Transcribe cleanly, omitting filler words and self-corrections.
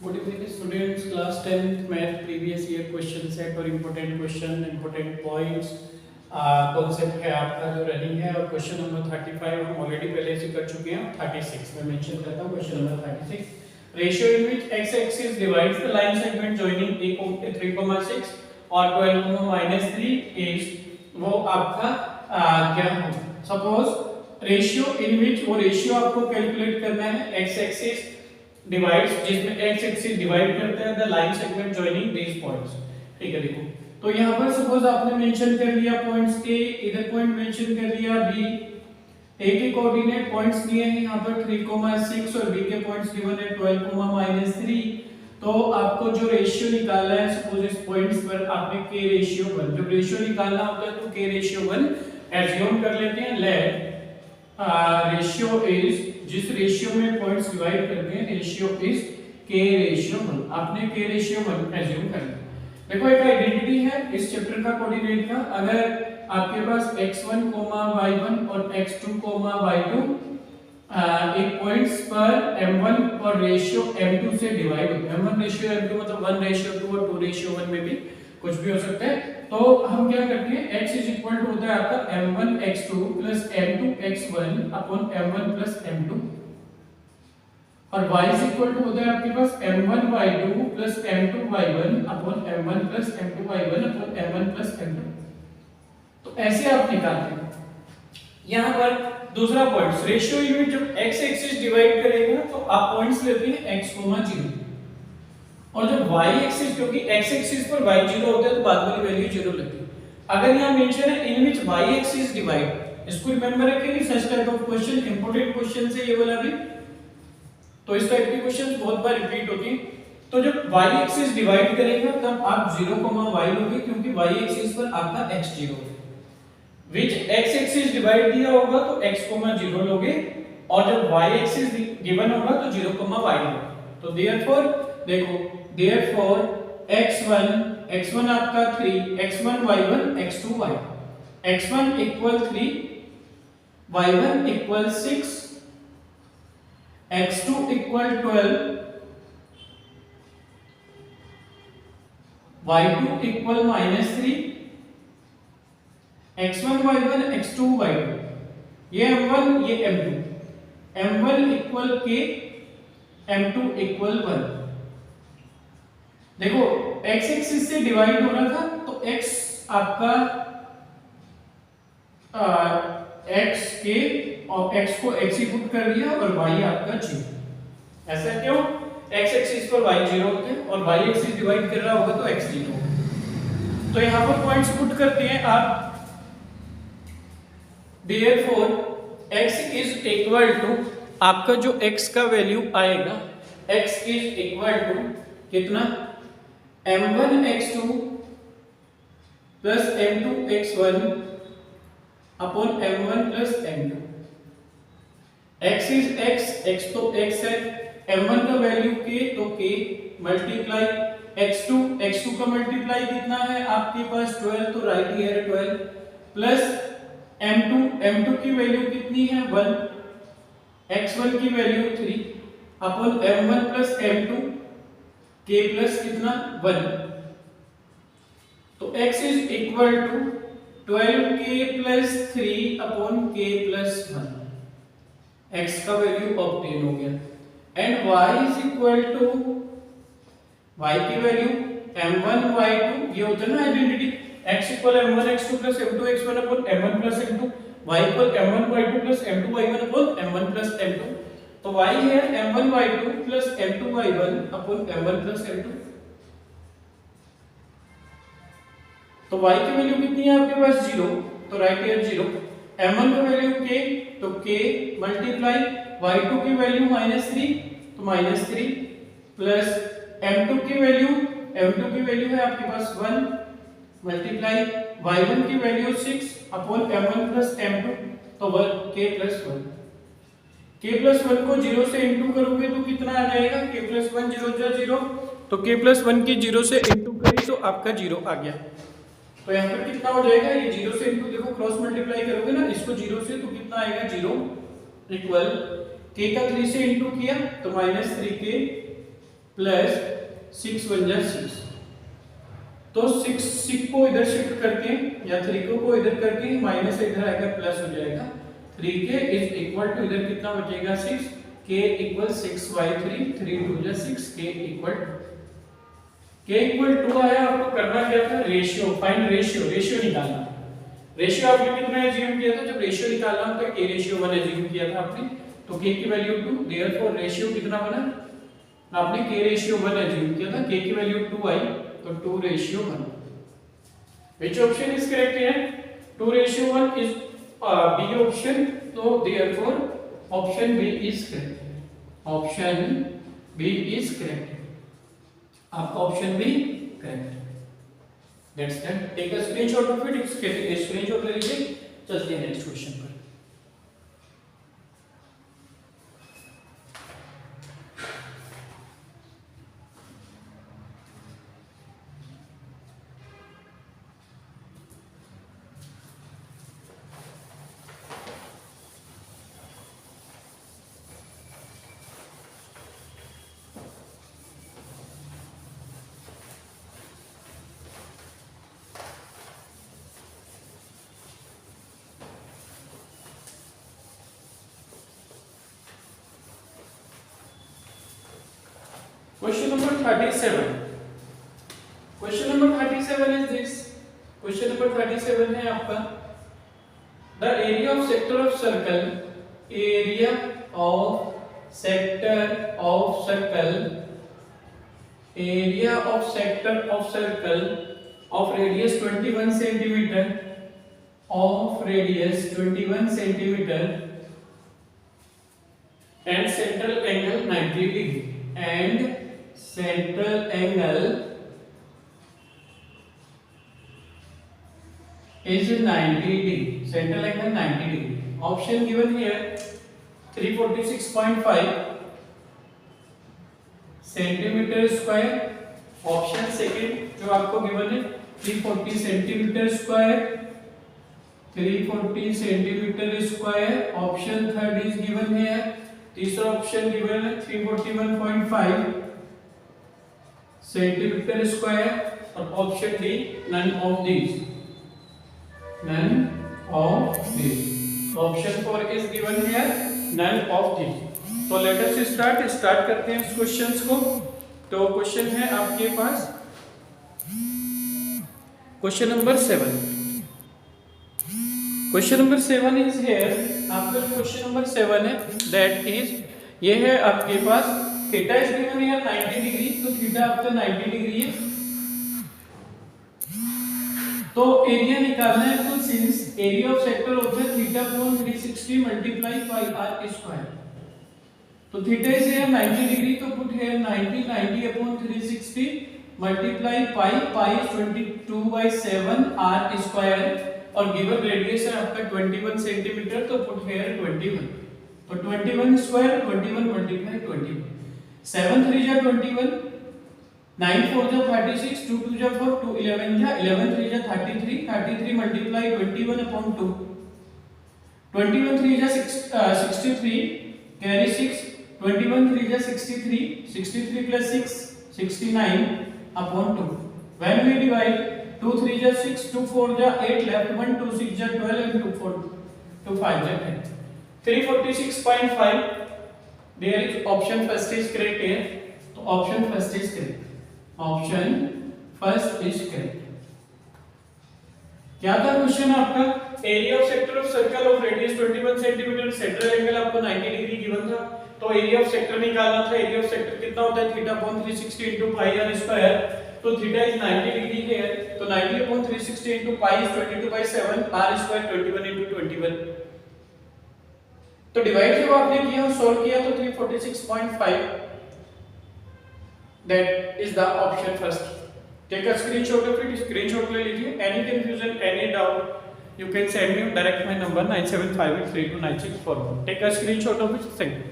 Good evening students, class 10th math previous year question set और important question, important points concept है आपका जो running है। और क्वेश्चन नंबर 35 हम ऑलरेडी पहले से कर चुके हैं। 36 मैं मेंशन करता हूं question number 36। Ratio in which x axis divides the line segment joining 3,6 और 12,-3 इज वो आपका क्या हो। सपोज रेशियो इन व्हिच, वो रेशियो आपको कैलकुलेट करना है x एक्सिस डिवाइड्स, जिसमें x एक्सिस डिवाइड करता है the line segment joining these points. ठीक है, देखो तो यहां पर सपोज आपने मेंशन कर लिया पॉइंट्स a, इधर पॉइंट मेंशन कर लिया b, a के कोऑर्डिनेट पॉइंट्स दिए हैं यहां पर 3,6 और b के पॉइंट्स गिवन है 12,-3। तो आपको जो रेशियो निकालना है, सपोज इस पॉइंट्स पर आपने k रेशियो 1, जब रेशियो निकालना होता है तो k रेशियो 1 एज्यूम कर लेते हैं। लेट रेशियो इज, जिस रेशियो में पॉइंट्स डिवाइड करते हैं, रेशियो इज k रेशियो 1। आपने k रेशियो 1 एज्यूम कर लिया। देखो एक आइडेंटिटी है इस चैप्टर का कोऑर्डिनेट का, अगर आपके पास x1, y1 और x2, y2 एक पॉइंट्स पर m1 और रेशियो m2 से डिवाइड होता है। m1 रेशियो m2 मतलब 1 रेशियो 2 और 2 रेशियो 1 में भी कुछ भी हो सकता है। तो हम क्या करते हैं, x इज इक्वल टू होता है आपका m1 x2 plus m2 x1 upon m1 plus m2, और y इज इक्वल टू होता है आपके पास m1 y2 plus m2 y1 upon m1 plus m2 y1 upon m1 plus m2। तो ऐसे आप निकालते हैं। यहां पर दूसरा पॉइंट रेशियो यूनिट, जब x एक्सिस डिवाइड करेगा तो आप पॉइंट्स लेते हैं x, 0, और जब y एक्सिस, क्योंकि x एक्सिस पर y 0 होता है तो बाद वाली वैल्यू 0 लगती है। अगर यहां मेंशन है इन विच y एक्सिस डिवाइड, इसको रिमेंबर रखेंगे, such type of question, important question है ये वाला भी। तो इस टाइप के क्वेश्चन बहुत बार रिपीट होते हैं। तो जब y एक्सिस डिवाइड करेगा तब आप 0, y लोगे, क्योंकि y एक्सिस पर आपका x 0 है। विच x एक्सिस डिवाइड दिया होगा तो x, 0 लोगे, और जब y एक्सिस गिवन होगा तो 0, y लोगे। तो देयरफॉर देखो, देयरफॉर x1 आपका 3, x1 y1 x2 y, x1 equal 3, y1 equal 6, x2 equal 12, y2 equal -3, x1 y1 x2 y2, ये m1 ये m2, m1 equal k, m2 equal 1। देखो x एक्सिस से डिवाइड हो रहा था तो x आपका x के, और x को x ही पुट कर दिया और y आपका 0। ऐसा क्यों? x एक्सिस पर y 0 होते हैं और y एक्सिस डिवाइड कर रहा होगा तो x 0 होगा। तो यहां पर पॉइंट्स पुट करते हैं आप। Therefore x is equal to, आपका जो x का वैल्यू आएगा, x इज इक्वल टू कितना, m1 x2 plus m2 x1 upon m1 plus m2। x is x तो x है, m1 का वैल्यू k तो k मल्टीप्लाई x2 का मल्टीप्लाई कितना है आपके पास 12, तो राइट हियर 12 प्लस m2 की वैल्यू कितनी है 1, x1 की value 3 upon m1 plus m2 k plus कितना 1। तो x is equal to 12k plus 3 upon k plus 1, x का वैल्यू ऑब्टेन हो गया। And y is equal to, y की वैल्यू m1 y2, ये होता है ना identity, x equal m1 x2 plus m2 x1 upon m1 plus m2, y equal m1 y2 plus m2 y1 upon m1 plus m2। तो y है m1 y2 plus m2 y1 upon m1 plus m2। तो y की value कितनी है आपके पास 0, तो right here 0, m1 का value k तो k मल्टीप्लाई y2 की वैल्यू -3 तो -3 प्लस m2 की वैल्यू है आपके पास 1 मल्टीप्लाई y1 की value 6 upon m1 plus m2 तो k प्लस 1। k प्लस 1 को 0 से इंटू करोगे तो कितना आ जाएगा, k प्लस 1 0, तो k प्लस 1 की 0 से इंटू करी तो आपका 0 आ गया। तो यहाँ पर कितना हो जाएगा, ये 0 से इंटू, देखो क्रॉस मल्टीप्लाई करोगे ना इसको 0 से तो कितना आएगा 0 इक्वल k का 3 से इंटू किया तो -3k प्लस 6 1 जा 6। तो 6 को इधर शिफ्ट करके या 3 को इधर करके माइनस इधर आएगा प्लस हो जाएगा 3 के इज इक्वल टू इधर कितना बचेगा 6 k इक्वल 6/3 3 2 जा 6 k इक्वल 2 आया। आपको करना क्या था रेशियो फाइंड रेशियो निकालना। रेशियो आपने कितना एज्यूम किया था जब रेशियो निकालना तो k रेशियो 1 एज्यूम किया था आपने तो k की वैल्यू 2 देयरफॉर रेशियो कितना बना आपने k रेशियो 1 एज्यूम किया था k की वैल्यू 2 आई तो 2 ratio 1। Which option is correct here? 2 ratio 1 is B option, so therefore option B is correct. Option B is correct. आपका option B correct. That's done. Take a screenshot of it. Screenshot ले लीजिए. चलते हैं next question पर. Question number 37. Question number 37 is this. Question number 37 है आपका The area of sector of circle. Area of sector of circle. Area of sector of circle of radius 21 centimeter. Of radius 21 centimeter. And central angle 90 degree. And central angle is 90 degree. Central angle 90 degree. Option given here 346.5 centimeter square. Option second जो आपको given है 340 centimeter square. 340 centimeter square. Option third is given here. तीसरा option given है 341.5 centimetre square और option D none of these option 4 is given here none of these. तो let us start करते हैं इस क्वेश्चंस को। तो क्वेश्चन है आपके पास question number 7। Question number 7 is here. आपका क्वेश्चन नंबर 7 है दैट इज ये है आपके पास theta is given here 90 degree. तो थीटा आपका 90 डिग्री है तो एरिया निकालना है। तो सिंस एरिया ऑफ सेक्टर होता है theta upon 360 multiply pi r square. तो थीटा इज हियर 90 डिग्री तो put here 90 upon 360 multiply pi is 22/7 r square और गिवन रेडियस है आपका 21 सेंटीमीटर तो पुट हियर 21। तो 21 स्क्वायर 21 मल्टीप्लाई 21 7 3 जा 21 9 4 जा 36 2 2 जा 4 2 11 जा 11 3 जा 33 मल्टीप्लाई 21 अपॉन 2 21 3 जा 63 कैरी 6 21 3 जा 63 plus 6 69 upon 2 when we divide 2 3 जा 6 2 4 जा 8 लेफ्ट 1 2 6 जा 12 and 2 4 2 5 जा 10 346.5 there is option first is correct here। तो option first is correct। option first is correct। क्या था क्वेश्चन आपका area of sector of circle of radius 21 centimetre central angle आपको 90 degree given था। तो एरिया ऑफ सेक्टर निकालना था। Area of sector कितना होता है थीटा अपॉन 360 into पाई r स्क्वायर। तो थीटा इज 90 डिग्री है तो 90 upon 360 into pi is 22/7 r square 21 into 21। तो डिवाइड जब आपने किया और सॉल्व किया तो 346.5 that is the option first. Take a screenshot of it. Screenshot ले लीजिए। Any confusion any doubt you can send me direct my number 9758329641। Take a screenshot of it. Thank you.